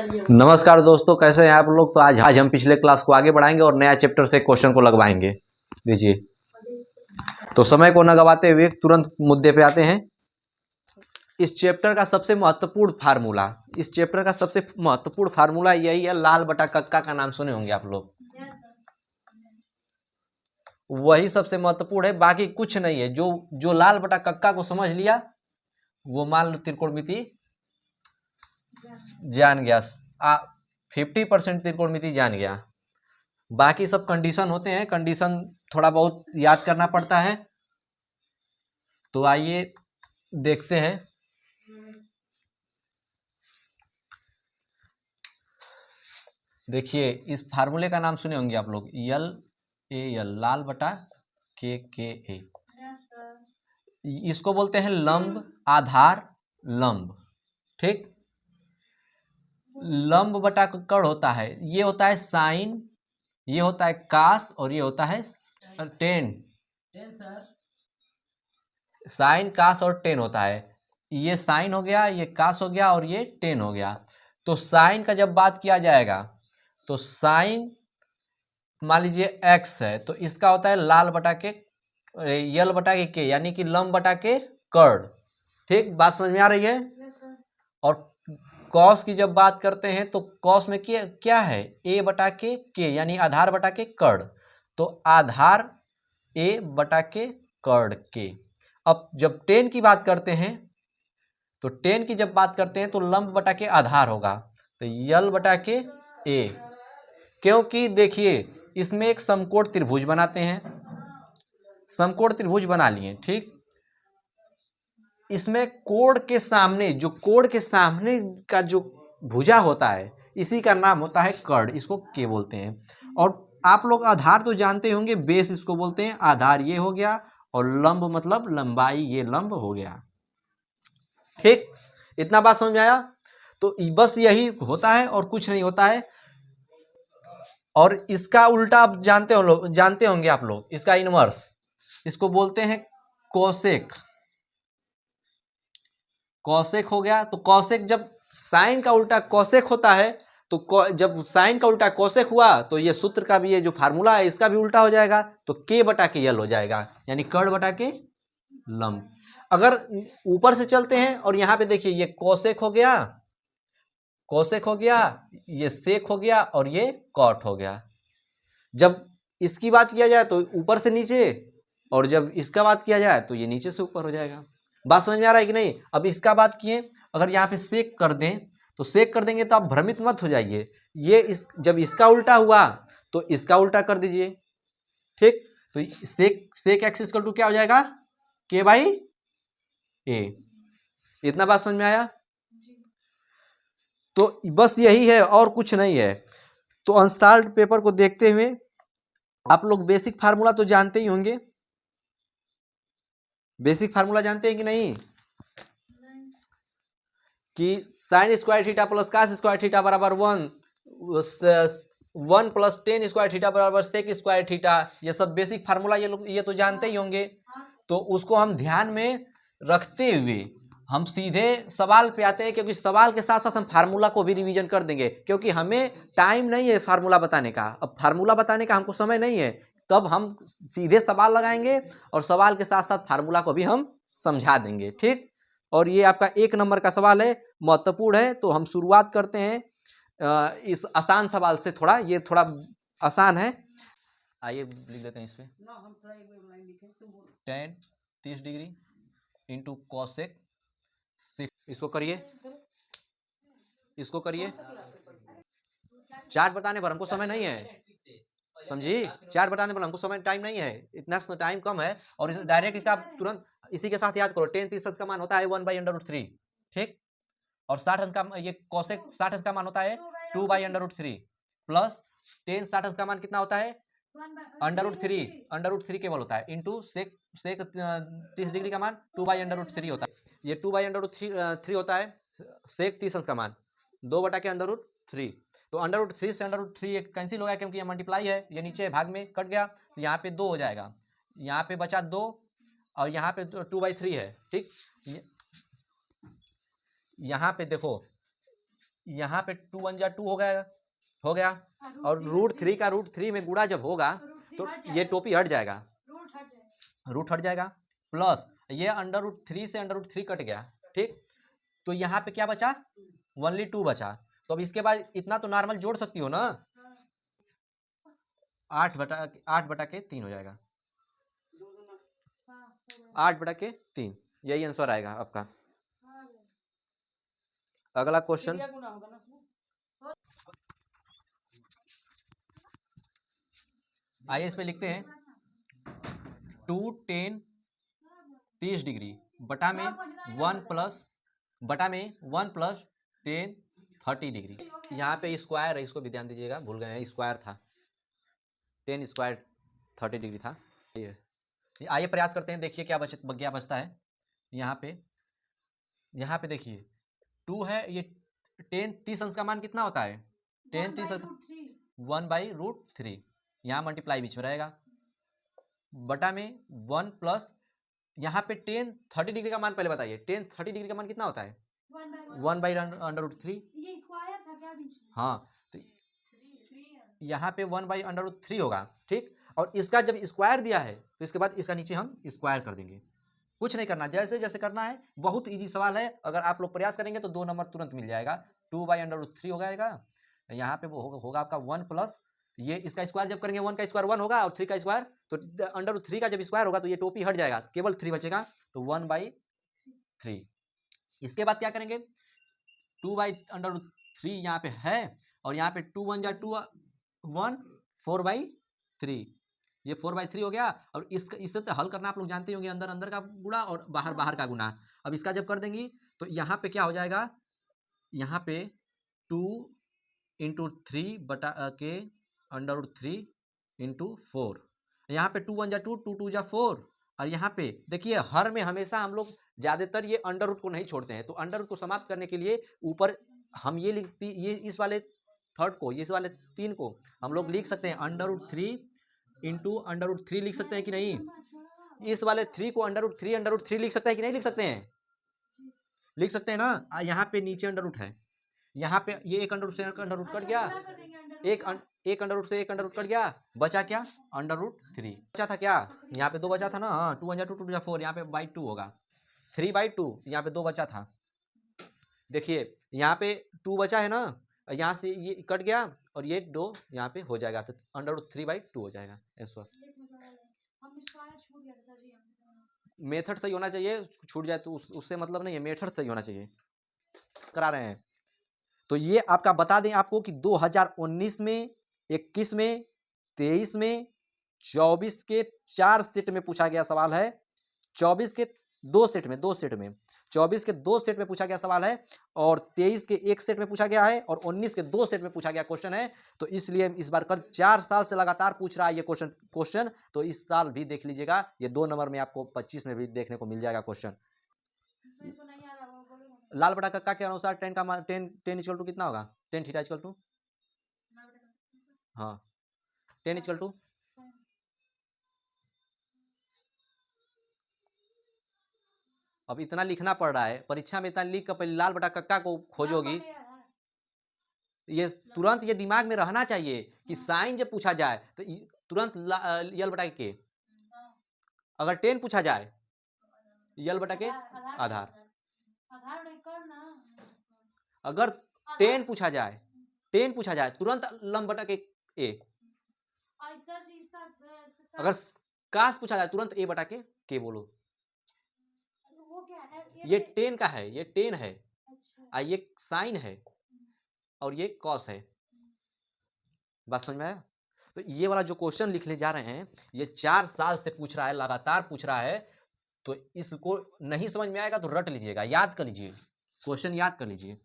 नमस्कार दोस्तों, कैसे हैं आप लोग। तो आज हम पिछले क्लास को आगे बढ़ाएंगे और नया चैप्टर से क्वेश्चन को लगवाएंगे। देखिए, तो समय को न गवाते हुए तुरंत मुद्दे पे आते हैं। इस चैप्टर का सबसे महत्वपूर्ण फार्मूला यही है, लाल बटा कक्का का नाम सुने होंगे आप लोग। वही सबसे महत्वपूर्ण है, बाकी कुछ नहीं है। जो लाल बटा कक्का को समझ लिया वो मान लो त्रिकोणमिति जान गया। 50% त्रिकोणमिति जान गया। बाकी सब कंडीशन होते हैं, कंडीशन थोड़ा बहुत याद करना पड़ता है। तो आइए देखते हैं। देखिए, इस फार्मूले का नाम सुने होंगे आप लोग, LAL, लाल बटा KKA। इसको बोलते हैं लंब, आधार, लंब। ठीक, लंब बटा कर्ण होता है, ये होता है साइन, ये होता है कास और ये होता है टेन। साइन, कास और टेन होता है। ये साइन हो गया, ये कास हो गया और ये टेन हो गया। तो साइन का जब बात किया जाएगा तो साइन मान लीजिए x है, तो इसका होता है लाल बटा के यल बटा के यानी कि लंब बटा के कर्ण। ठीक, बात समझ में आ रही है। और कॉस की जब बात करते हैं तो कॉस में क्या है, a बटा के यानी आधार बटा के कर्ण। तो आधार a बटा के कर्ण के। अब जब टेन की बात करते हैं तो टेन की जब बात करते हैं तो लंब बटा के आधार होगा, तो यल बटा के a। क्योंकि देखिए, इसमें एक समकोण त्रिभुज बनाते हैं, समकोण त्रिभुज बना लिए। ठीक, इसमें कोण के सामने का जो भुजा होता है, इसी का नाम होता है कर्ण, इसको के बोलते हैं। और आप लोग आधार तो जानते होंगे, बेस इसको बोलते हैं, आधार ये हो गया, और लंब मतलब लंबाई, ये लंब हो गया। ठीक, इतना बात समझ में आया। तो बस यही होता है और कुछ नहीं होता है। और इसका उल्टा आप जानते होंगे आप लोग, इसका इनवर्स, इसको बोलते हैं कोसेक। कौसेक हो गया। तो कौसेक, जब साइन का उल्टा कौसेक होता है, तो जब साइन का उल्टा कौसेक हुआ तो ये सूत्र का भी, ये जो फार्मूला है इसका भी उल्टा हो जाएगा, तो के बटा के यल हो जाएगा, यानी कर्ण बटा के लंब। अगर ऊपर से चलते हैं और यहाँ पे देखिए, ये कौसेक हो गया, ये सेक हो गया और ये कॉट हो गया। जब इसकी बात किया जाए तो ऊपर से नीचे, और जब इसका बात किया जाए तो ये नीचे से ऊपर हो जाएगा। बात समझ में आ रहा है कि नहीं। अब इसका बात किए, अगर यहाँ पे सेक कर दें तो सेक कर देंगे तो आप भ्रमित मत हो जाइए। जब इसका उल्टा हुआ तो इसका उल्टा कर दीजिए। ठीक, तो सेक एक्स इक्वल टू क्या हो जाएगा, के बाई ए। इतना बात समझ में आया। तो बस यही है और कुछ नहीं है। तो अनसॉल्व्ड पेपर को देखते हुए आप लोग बेसिक फार्मूला तो जानते ही होंगे। बेसिक फार्मूला जानते हैं कि नहीं, कि sine square theta plus cos square theta बराबर 1 प्लस टेन स्क्वायर थीटा बराबर सेक स्क्वायर थीटा। ये सब बेसिक फार्मूला ये तो जानते ही होंगे। तो उसको हम ध्यान में रखते हुए हम सीधे सवाल पे आते हैं, क्योंकि सवाल के साथ साथ हम फार्मूला को भी रिवीजन कर देंगे, क्योंकि हमें टाइम नहीं है फार्मूला बताने का। अब फार्मूला बताने का हमको समय नहीं है, तब हम सीधे सवाल लगाएंगे और सवाल के साथ साथ फार्मूला को भी हम समझा देंगे। ठीक, और ये आपका 1 नंबर का सवाल है, महत्वपूर्ण है। तो हम शुरुआत करते हैं इस आसान सवाल से। ये थोड़ा आसान है। आइए लिख देते हैं इस पे, tan 30 डिग्री इंटू कॉसेक 6। इसको करिए चार्ट बताने पर हमको समय नहीं है, समझी। चार्ट बताने पर हमको समय टाइम नहीं है, इतना टाइम कम है। और डायरेक्ट इसका तुरंत इसी के साथ याद करो, 10 का मान होता है 1/√3। ठीक, और 60 अंश का, ये कॉसेक 60 अंश का मान होता है 2/√3 प्लस 10 60 अंश का मान कितना होता है, √3 केवल होता है, इंटू सेक 30 डिग्री का मान 2/√3 होता है। ये 2/√3 होता है। सेक 30 अंश का मान 2/√3। तो √3 से √3 एक कैंसिल हो गया, क्योंकि ये मल्टीप्लाई है, ये नीचे भाग में कट गया, तो यहाँ पे 2 हो जाएगा, यहाँ पे बचा 2 और यहाँ पे 2/3 है। ठीक, यहाँ पे देखो, यहाँ पे 2 1 जा 2 हो गया और √3 का √3 में गुणा जब होगा तो ये टोपी हट जाएगा, रूट हट जाएगा, प्लस ये √3 से √3 कट गया, ठीक। तो यहाँ पे क्या बचा, ओनली 2 बचा। तो अब इसके बाद इतना तो नॉर्मल जोड़ सकती हो ना, 8/3 हो जाएगा, 8/3, यही आंसर आएगा आपका। अगला क्वेश्चन, आइए इस पे लिखते हैं 2 10 30 डिग्री बटा में 1 प्लस 10 30 डिग्री। यहाँ पे स्क्वायर है, इसको भी ध्यान दीजिएगा, भूल गए हैं, स्क्वायर था, 10 स्क्वायर 30 डिग्री था। ये आइए प्रयास करते हैं, देखिए क्या बचता है। यहाँ पे देखिए 2 है, ये 10 30 अंश का मान कितना होता है, 10 30 1/√3, यहाँ मल्टीप्लाई बीच में रहेगा, बटा में 1 प्लस यहाँ पे 10 30 डिग्री का मान पहले बताइए, 10 30 डिग्री का मान कितना होता है, 1/√3। हाँ, तो यहाँ पे 1/√3 होगा, ठीक। और इसका जब स्क्वायर दिया है तो इसके बाद इसका नीचे हम स्क्वायर कर देंगे, कुछ नहीं करना, जैसे जैसे करना है, बहुत इजी सवाल है। अगर आप लोग प्रयास करेंगे तो 2 नंबर तुरंत मिल जाएगा। 2/√3 हो जाएगा, यहाँ पे वो होगा आपका 1 प्लस, ये इसका स्क्वायर जब करेंगे 1 का स्क्वायर 1 होगा और 3 का स्क्वायर, तो √3 का जब स्क्वायर होगा तो ये टोपी हट जाएगा, केवल 3 बचेगा, तो 1/3। इसके बाद क्या करेंगे, 2/√3 यहाँ पे है और यहाँ पे 2 1 जा 2 1 4/3, ये 4/3 हो गया। और इससे तो हल करना आप लोग जानते होंगे, अंदर अंदर का गुणा और बाहर बाहर का गुणा। अब इसका जब कर देंगी तो यहाँ पे क्या हो जाएगा, यहाँ पे 2 × 3 बटा के √3 × 4, यहाँ पे 2 1 जा 2 2 2 जा 4। और यहाँ पे देखिए हर में हमेशा हम लोग ज्यादातर ये अंडर रूट को नहीं छोड़ते हैं, तो अंडर रूट को समाप्त करने के लिए ऊपर हम ये इस वाले थर्ड को, इस वाले 3 को हम लोग लिख सकते हैं √3 × √3 लिख सकते हैं कि नहीं, इस वाले 3 को √3 लिख सकते हैं कि नहीं लिख सकते हैं, लिख सकते हैं ना। यहाँ पे नीचे अंडर रूट है, यहाँ पे ये एक अंडर रूट से अंडर रूट कट गया, एक अंडर रूट से एक अंडर रूट कट गया, बचा क्या, √3 बचा था क्या, यहाँ पे 2 बचा था ना, हाँ 2 1 जा 2 2 जा 4, यहाँ पे /2 होगा, 3/2, यहाँ पे 2 बचा था। देखिए यहाँ पे 2 बचा है ना, यहाँ से ये कट गया और ये 2 यहाँ पे हो जाएगा, तो √3/2 हो जाएगा आंसर। मेथड सही होना चाहिए, छूट जाए तो उससे मतलब नहीं है, मेथड सही होना चाहिए, करा रहे हैं। तो ये आपका बता दें आपको कि 2019 में, 21 में, 23 में, 24 के 4 सेट में पूछा गया सवाल है, 24 के 2 सेट में 24 के 2 सेट में पूछा गया सवाल है, और 23 के 1 सेट में पूछा गया है, और 19 के 2 सेट में पूछा गया क्वेश्चन है। तो इसलिए इस बार कर 4 साल से लगातार पूछ रहा है ये क्वेश्चन, तो इस साल भी देख लीजिएगा, ये 2 नंबर में आपको 25 में भी देखने को मिल जाएगा क्वेश्चन। लाल बटा कक्का के अनुसार 10 का मान 10 इक्वल टू कितना होगा, 10 थीटा इक्वल टू, हाँ 10 इक्वल टू, अब इतना लिखना पड़ रहा है परीक्षा में, इतना लिख कर पहले लाल बटा कक्का को खोजोगी, ये तुरंत ये दिमाग में रहना चाहिए कि साइन जब पूछा जाए तो तुरंत यल बटा के, अगर 10 पूछा जाए यल बटा के आधार, अगर 10 पूछा जाए तुरंत लंब बटा के ए, अगर काश पूछा जाए तुरंत ए बटा के बोलो, ये 10 का है, ये 10 है, ये साइन है और ये कॉस है, बात समझ में आया। तो ये वाला जो क्वेश्चन लिखने जा रहे हैं ये 4 साल से पूछ रहा है, लगातार पूछ रहा है, तो इसको नहीं समझ में आएगा तो रट लीजिएगा, याद कर लीजिए, क्वेश्चन याद कर लीजिए,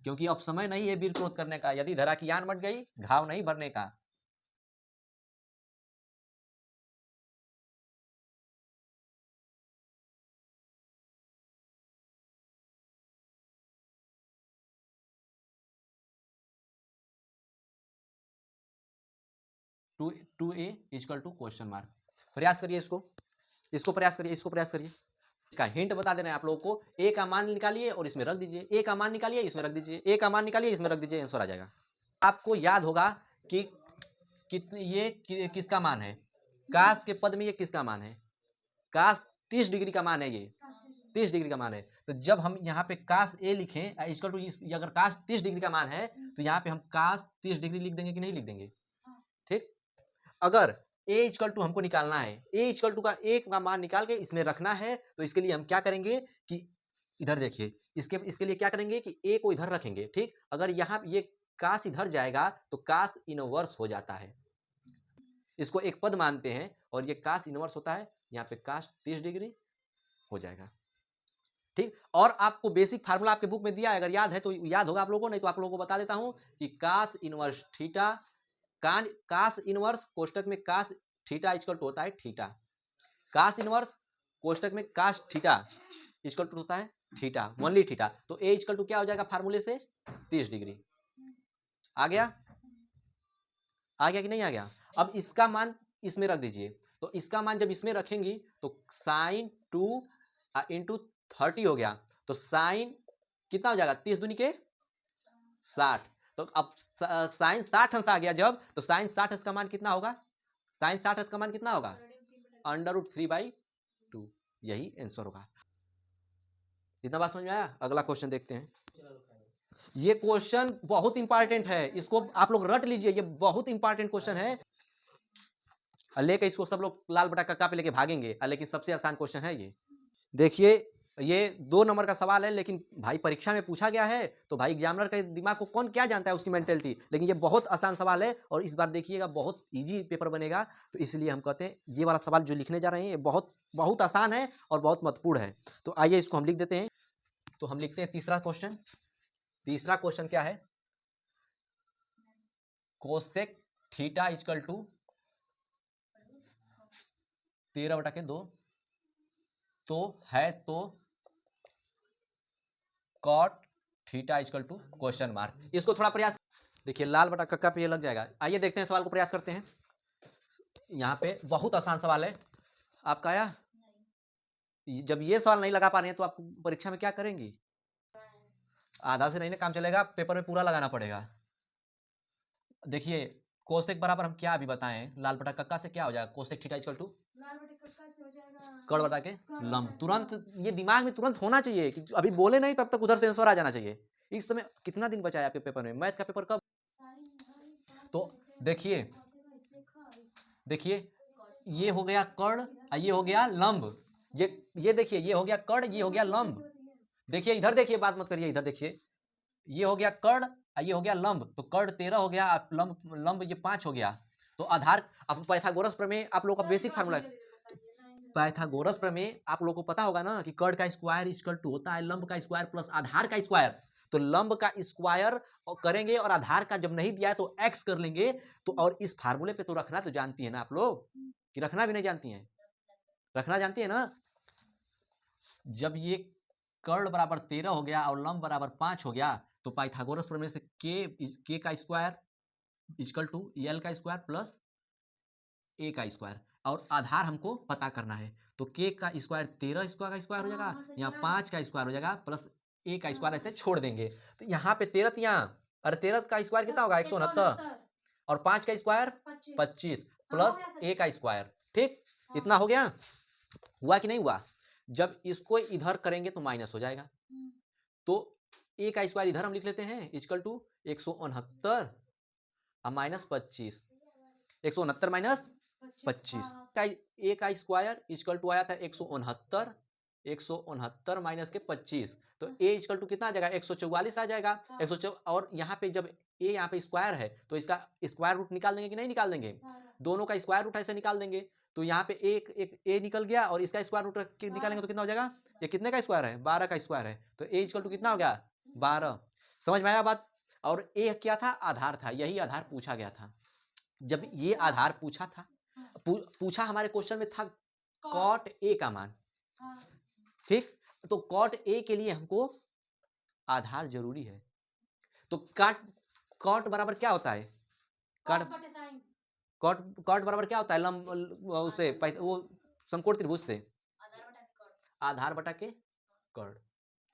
क्योंकि अब समय नहीं है वीर क्रोध करने का, यदि धरा की आन मट गई घाव नहीं भरने का। Two A equal to question mark, प्रयास करिए इसको प्रयास करिए, का हिंट बता दे रहे हैं आप लोगों को। ए का मान निकालिए और इसमें रख दीजिए, ए का मान निकालिए इसमें रख दीजिए, ए का मान निकालिए इसमें रख दीजिए, आंसर आ जाएगा। आपको याद होगा कि ये किसका मान है, काश के पद में ये किसका मान है, काश 30 डिग्री का मान है, ये 30 डिग्री का मान है। तो जब हम यहाँ पे काश ए लिखें इक्वल टू, अगर काश 30 डिग्री का मान है तो यहाँ पे हम काश 30 डिग्री लिख देंगे कि नहीं लिख देंगे। ठीक, अगर ए इक्वल टू हमको निकालना है, ए इक्वल टू का एक का मान निकाल के इसमें रखना है, तो इसके लिए हम क्या करेंगे कि इधर देखिए, इसके लिए क्या करेंगे कि ए को इधर रखेंगे। ठीक, अगर यहाँ ये काश इधर जाएगा तो काश इनवर्स हो जाता है, इसको एक पद मानते हैं और ये काश इनवर्स होता है, यहाँ पे काश 30 डिग्री हो जाएगा। ठीक, और आपको बेसिक फार्मूला आपके बुक में दिया है, अगर याद है तो याद होगा आप लोगों को, नहीं तो आप लोगों को बता देता हूं कि काश इनवर्स थीटा, काश इनवर्स कोष्टक में काश थीटा इक्वल टू होता है थीटा, काश इनवर्स कोष्टक में काश थीटा इक्वल टू होता है थीटा, ओनली थीटा। तो ए इक्वल टू क्या हो जाएगा फार्मूले से 30 डिग्री। आ गया, आ गया कि नहीं आ गया। अब इसका मान इसमें रख दीजिए, तो इसका मान जब इसमें रखेंगी तो साइन 2 इंटू 30 हो गया, तो साइन कितना हो जाएगा 30 दूनी के 60। तो अब साइन 60 अंश आ गया जब, तो साइन 60 अंश का मान कितना होगा, साइन 60 अंश का मान कितना होगा √3/2, यही आंसर होगा। इतना बात समझ में आया। अगला क्वेश्चन देखते हैं। ये क्वेश्चन बहुत इंपॉर्टेंट है, इसको आप लोग रट लीजिए, ये बहुत इंपॉर्टेंट क्वेश्चन है, लेके इसको सब लोग लाल बटा कक्का पे लेके भागेंगे, लेकिन सबसे आसान क्वेश्चन है ये। देखिए ये 2 नंबर का सवाल है, लेकिन भाई परीक्षा में पूछा गया है, तो भाई एग्जामिनर के दिमाग को कौन क्या जानता है उसकी मेंटेलिटी, लेकिन ये बहुत आसान सवाल है और इस बार देखिएगा बहुत इजी पेपर बनेगा। तो इसलिए हम कहते हैं ये वाला सवाल जो लिखने जा रहे हैं ये बहुत बहुत आसान है और बहुत महत्वपूर्ण है। तो आइए इसको हम लिख देते हैं। तो हम लिखते हैं तीसरा क्वेश्चन। तीसरा क्वेश्चन क्या है, कोसेक थीटा इक्वल टू 13/2 तो है, तो cot theta equal to question mark. इसको थोड़ा प्रयास देखिए, लाल बटा कक्का पे ये लग जाएगा। आइए देखते हैं सवाल को, प्रयास करते हैं। यहाँ पे बहुत आसान सवाल है आपका आया। जब ये सवाल नहीं लगा पा रहे हैं तो आप परीक्षा में क्या करेंगी, आधा से नहीं ना काम चलेगा, पेपर में पूरा लगाना पड़ेगा। देखिए कोसेक बराबर हम क्या अभी बताएं, लाल बटा कक्का से क्या हो जाएगा, कोसेक थीटा इक्वल टू कड़ बटा के लंब। तुरंत ये दिमाग में तुरंत होना चाहिए कि अभी बोले नहीं तब तक उधर से आंसर आ जाना चाहिए। इस समय कितना दिन बचा है आपके पेपर में, मैथ का पेपर कब। तो देखिए देखिए ये हो गया कड़, ये हो गया लंब, ये देखिए ये हो गया कड़, ये हो गया लंब। देखिए इधर देखिए, बात मत करिए, इधर देखिए ये हो गया कड़, ये हो गया लंब। तो कड़ 13 हो गया, लंब लंब ये 5 हो गया। तो आधार, अब पाइथागोरस प्रमेय आप लोगों का बेसिक फार्मूला है, पाइथागोरस प्रमेय आप लोगों को पता होगा ना कि कड़ का स्क्वायर इक्वल टू होता है लंब का स्क्वायर प्लस आधार का स्क्वायर। तो लंब का स्क्वायर करेंगे और आधार का जब नहीं दिया है तो एक्स कर लेंगे। तो और इस फार्मूले पे तो रखना तो जानती है ना आप लोग, कि रखना भी नहीं जानती हैं, रखना जानती है ना। जब ये कर्ण बराबर 13 हो गया और लंब बराबर 5 हो गया, तो पाइथागोरस प्रमेय से के का स्क्वायर इक्वल टू एल का स्क्वायर प्लस ए का स्क्वायर, और आधार हमको पता करना है। तो के का स्क्वायर 13 का स्क्वायर हो जाएगा, यहाँ 5 का स्क्वायर हो जाएगा प्लस ए का स्क्वायर, ऐसे छोड़ देंगे। तो यहाँ पे 13 यहाँ, अरे 13 का स्क्वायर कितना होगा 169, और 5 का स्क्वायर 25 प्लस ए का स्क्वायर। ठीक, इतना हो गया, हुआ कि नहीं हुआ। जब इसको इधर करेंगे तो माइनस हो जाएगा, तो ए का स्क्वायर इधर हम लिख लेते हैं इक्वल टू 169 माइनस 25, 169 माइनस 25 का ए का स्क्वायर इक्वल टू आया था 169, 169 माइनस के 25, तो ए इक्वल टू कितना आ जाएगा 144 आ जाएगा। 100, और यहाँ पे जब ए यहाँ पे स्क्वायर है तो इसका स्क्वायर रूट निकाल देंगे कि नहीं निकाल देंगे, दोनों का स्क्वायर रूट ऐसे निकाल देंगे। तो यहाँ पे एक ए निकल गया और इसका स्क्वायर रूट निकालेंगे तो कितना हो जाएगा, ये कितने का स्क्वायर है 12 का स्क्वायर है, तो ए इक्वल टू कितना हो गया 12। समझ में आया बात। और ए क्या था, आधार था, यही आधार पूछा गया था। जब ये आधार पूछा था, पूछा हमारे क्वेश्चन में था कॉट ए का मान। ठीक, तो कॉट ए के लिए हमको आधार जरूरी है। तो कॉट बराबर क्या होता है, कॉट बराबर क्या होता है लंब उसे वो समकोण त्रिभुज से आधार बटा के कर्ण।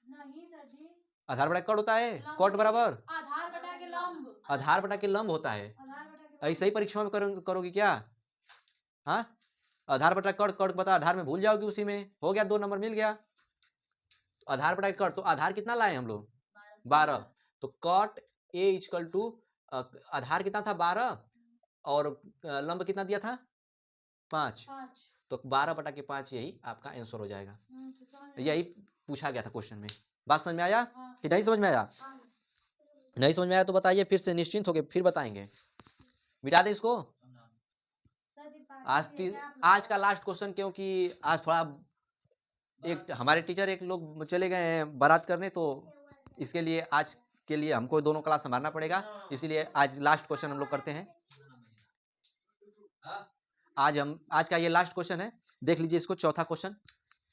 नहीं सर जी, आधार बटा कर्ण होता है, कॉट बराबर आधार बटा के लंब, आधार बटा के लंब होता है। आधार बटा के ऐसे ही परीक्षा में करोगी क्या? हाँ, आधार बटा कर्ण, कर्ण बता आधार में भूल जाओगी, उसी में हो गया, 2 नंबर मिल गया। आधार बटा कर्ण, तो आधार कितना लाए हम लोग? 12। तो कॉट ए इक्वल टू आधार कितना था? 12 और लंब कितना दिया था? 5। तो 12 बटा के 5 यही आपका आंसर हो जाएगा। यही पूछा गया था क्वेश्चन में। बात समझ में आया कि नहीं समझ में आया? नहीं समझ में आया तो बताइए, फिर से निश्चिंत होके फिर बताएंगे। मिटा दे इसको। आज का लास्ट क्वेश्चन, क्योंकि आज थोड़ा एक हमारे टीचर एक लोग चले गए हैं बारात करने, तो इसके लिए आज के लिए हमको दोनों क्लास संभालना पड़ेगा, इसीलिए आज लास्ट क्वेश्चन हम लोग करते हैं। आज का ये लास्ट क्वेश्चन है, देख लीजिए इसको, चौथा क्वेश्चन।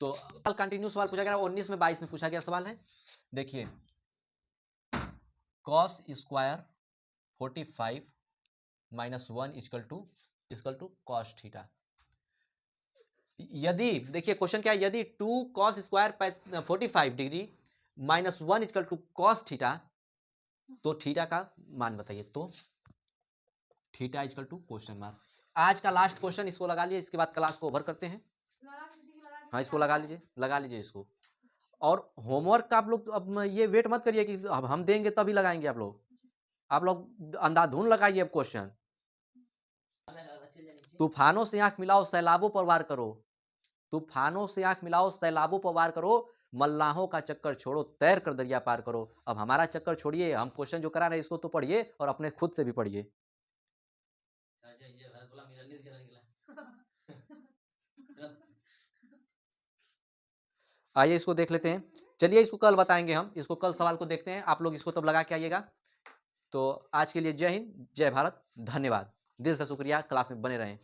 तो कल कंटिन्यू सवाल पूछा गया, 19 में 22 में पूछा गया सवाल है। देखिए, cos square 45 minus 1 equal to cos theta. यदि देखिए क्वेश्चन क्या है, यदि 2 cos square 45 degree minus 1 equal to cos theta, तो थीटा का मान बताइए। तो theta equal to question mark. आज का लास्ट क्वेश्चन, इसको लगा लीजिए, इसके बाद क्लास को ओवर करते हैं। हाँ, इसको लगा लीजिए इसको। और होमवर्क का आप लोग अब ये वेट मत करिए कि अब हम देंगे तभी लगाएंगे। आप लोग अंधाधुन लगाइए अब क्वेश्चन। तूफानों से आंख मिलाओ, सैलाबों पर वार करो। तूफानों से आंख मिलाओ, सैलाबों पर वार करो, मल्लाहों का चक्कर छोड़ो, तैर कर दरिया पार करो। अब हमारा चक्कर छोड़िए, हम क्वेश्चन जो करा रहे हैं इसको तो पढ़िए और अपने खुद से भी पढ़िए। आइए इसको देख लेते हैं। चलिए इसको कल बताएंगे हम, इसको कल सवाल को देखते हैं। आप लोग इसको तब लगा के आइएगा। तो आज के लिए जय हिंद, जय भारत, धन्यवाद, दिल से शुक्रिया, क्लास में बने रहें।